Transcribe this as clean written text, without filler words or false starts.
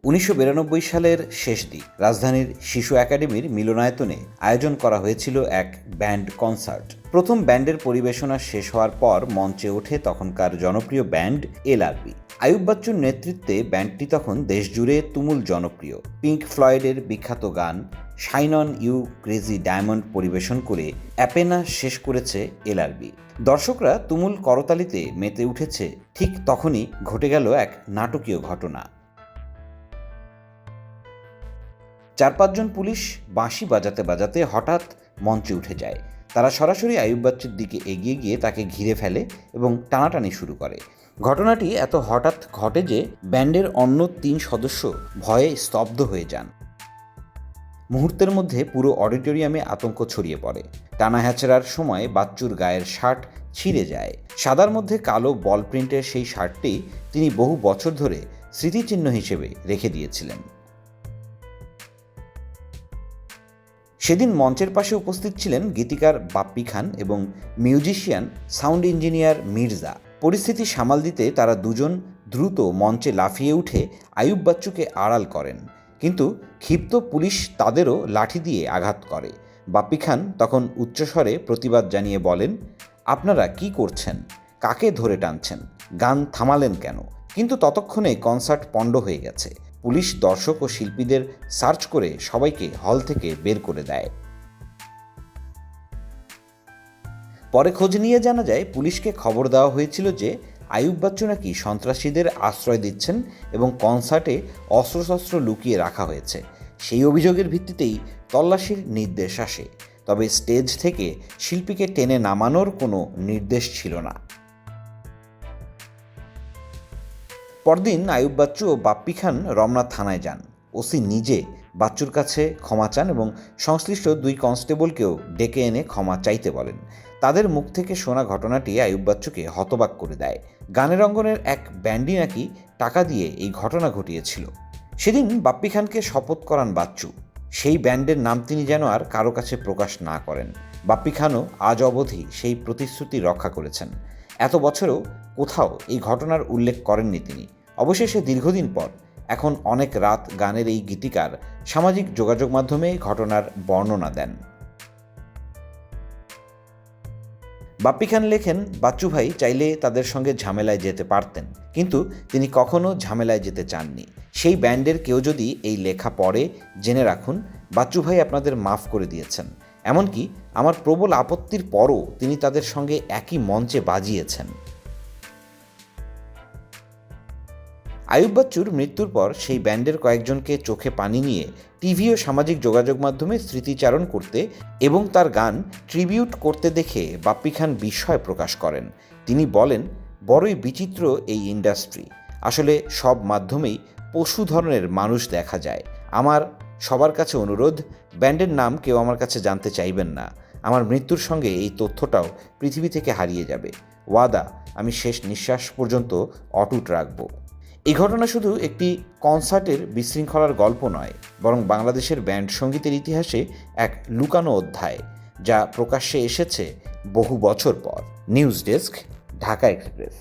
1992 সালের শেষ দিক রাজধানীর শিশু একাডেমির মিলনায়তনে আয়োজন করা হয়েছিল এক ব্যান্ড কনসার্ট। প্রথম ব্যান্ডের পরিবেশনা শেষ হওয়ার পর মঞ্চে ওঠে তখনকার জনপ্রিয় ব্যান্ড এলআরবি। আইয়ুব বাচ্চুর নেতৃত্বে ব্যান্ডটি তখন দেশজুড়ে তুমুল জনপ্রিয়। পিঙ্ক ফ্লয়েডের বিখ্যাত গান shine on you crazy diamond পরিবেশন করে অ্যাপেনা শেষ করেছে এলআরবি। দর্শকরা তুমুল করতালিতে মেতে উঠেছে। ঠিক তখনই ঘটে গেল এক নাটকীয় ঘটনা। 4-5 জন পুলিশ বাঁশি বাজাতে বাজাতে হঠাৎ মঞ্চে উঠে যায়। তারা সরাসরি আইয়ুব বাচ্চুর দিকে এগিয়ে গিয়ে তাকে ঘিরে ফেলে এবং টানাটানি শুরু করে। ঘটনাটি এত হঠাৎ ঘটে যে ব্যান্ডের অন্য 3 সদস্য ভয়ে স্তব্ধ হয়ে যান। মুহূর্তের মধ্যে পুরো অডিটোরিয়ামে আতঙ্ক ছড়িয়ে পড়ে। টানা হ্যাচড়ার সময় বাচ্চুর গায়ের শার্ট ছিঁড়ে যায়। সাদার মধ্যে কালো বল প্রিন্টের সেই শার্টটি তিনি বহু বছর ধরে স্মৃতিচিহ্ন হিসেবে রেখে দিয়েছিলেন। সেদিন মঞ্চের পাশে উপস্থিত ছিলেন গীতিকার বাপ্পি খান এবং মিউজিশিয়ান সাউন্ড ইঞ্জিনিয়ার মির্জা। পরিস্থিতি সামাল দিতে তারা দুজন দ্রুত মঞ্চে লাফিয়ে উঠে আইয়ুব বাচ্চুকে আড়াল করেন, কিন্তু ক্ষিপ্ত পুলিশ তাদেরও লাঠি দিয়ে আঘাত করে। বাপ্পি খান তখন উচ্চস্বরে প্রতিবাদ জানিয়ে বলেন, আপনারা কি করছেন? কাকে ধরে টানছেন? গান থামালেন কেন? কিন্তু ততক্ষণে কনসার্ট পণ্ড হয়ে গেছে। পুলিশ দর্শক ও শিল্পীদের সার্চ করে সবাইকে হল থেকে বের করে দেয়। পরে খোঁজ নিয়ে জানা যায় পুলিশকে খবর দেওয়া হয়েছিল যে আইয়ুব বাচ্চু নাকি সন্ত্রাসীদের আশ্রয় দিচ্ছেন এবং কনসার্টে অস্ত্রশস্ত্র লুকিয়ে রাখা হয়েছে। সেই অভিযোগের ভিত্তিতেই তল্লাশির নির্দেশ আসে, তবে স্টেজ থেকে শিল্পীকে টেনে নামানোর কোনো নির্দেশ ছিল না। পরদিন আইয়ুব বাচ্চু ও বাপ্পি খান রমনা থানায় যান। ওসি নিজে বাচ্চুর কাছে ক্ষমা চান এবং সংশ্লিষ্ট 2 কনস্টেবলকেও ডেকে এনে ক্ষমা চাইতে বলেন। তাদের মুখ থেকে শোনা ঘটনাটি আইয়ুব বাচ্চুকে হতবাক করে দেয়। গানের অঙ্গনের এক ব্যান্ডই নাকি টাকা দিয়ে এই ঘটনা ঘটিয়েছিল। সেদিন বাপ্পি খানকে শপথ করান বাচ্চু, সেই ব্যান্ডের নাম তিনি যেন আর কারো কাছে প্রকাশ না করেন। বাপ্পি খানও আজ অবধি সেই প্রতিশ্রুতি রক্ষা করেছেন। এত বছরেও কোথাও এই ঘটনার উল্লেখ করেননি তিনি। অবশেষে দীর্ঘদিন পর এখন অনেক রাত গানের এই গীতিকার সামাজিক যোগাযোগ মাধ্যমে ঘটনার বর্ণনা দেন। বাপ্পি খান লেখেন, বাচ্চু ভাই চাইলে তাদের সঙ্গে ঝামেলায় যেতে পারতেন, কিন্তু তিনি কখনো ঝামেলায় যেতে চাননি। সেই ব্যান্ডের কেউ যদি এই লেখা পড়ে জেনে রাখুন, বাচ্চু ভাই আপনাদের মাফ করে দিয়েছেন। এমনকি আমার প্রবল আপত্তির পরও তিনি তাদের সঙ্গে একই মঞ্চে বাজিয়েছেন। আইয়ুব বাচ্চুর মৃত্যুর পর সেই ব্যান্ডের কয়েকজনকে চোখে পানি নিয়ে টিভি ও সামাজিক যোগাযোগ মাধ্যমে স্মৃতিচারণ করতে এবং তার গান ট্রিবিউট করতে দেখে বাপ্পি খান বিস্ময় প্রকাশ করেন। তিনি বলেন, বড়ই বিচিত্র এই ইন্ডাস্ট্রি। আসলে সব মাধ্যমেই পশু ধরনের মানুষ দেখা যায়। আমার সবার কাছে অনুরোধ, ব্যান্ডের নাম কেউ আমার কাছে জানতে চাইবেন না। আমার মৃত্যুর সঙ্গে এই তথ্যটাও পৃথিবী থেকে হারিয়ে যাবে। ওয়াদা, আমি শেষ নিঃশ্বাস পর্যন্ত অটুট রাখব। এই ঘটনা শুধু একটি কনসার্টের বিশৃঙ্খলার গল্প নয়, বরং বাংলাদেশের ব্যান্ড সঙ্গীতের ইতিহাসে এক লুকানো অধ্যায়, যা প্রকাশ্যে এসেছে বহু বছর পর। News desk, Dhaka express.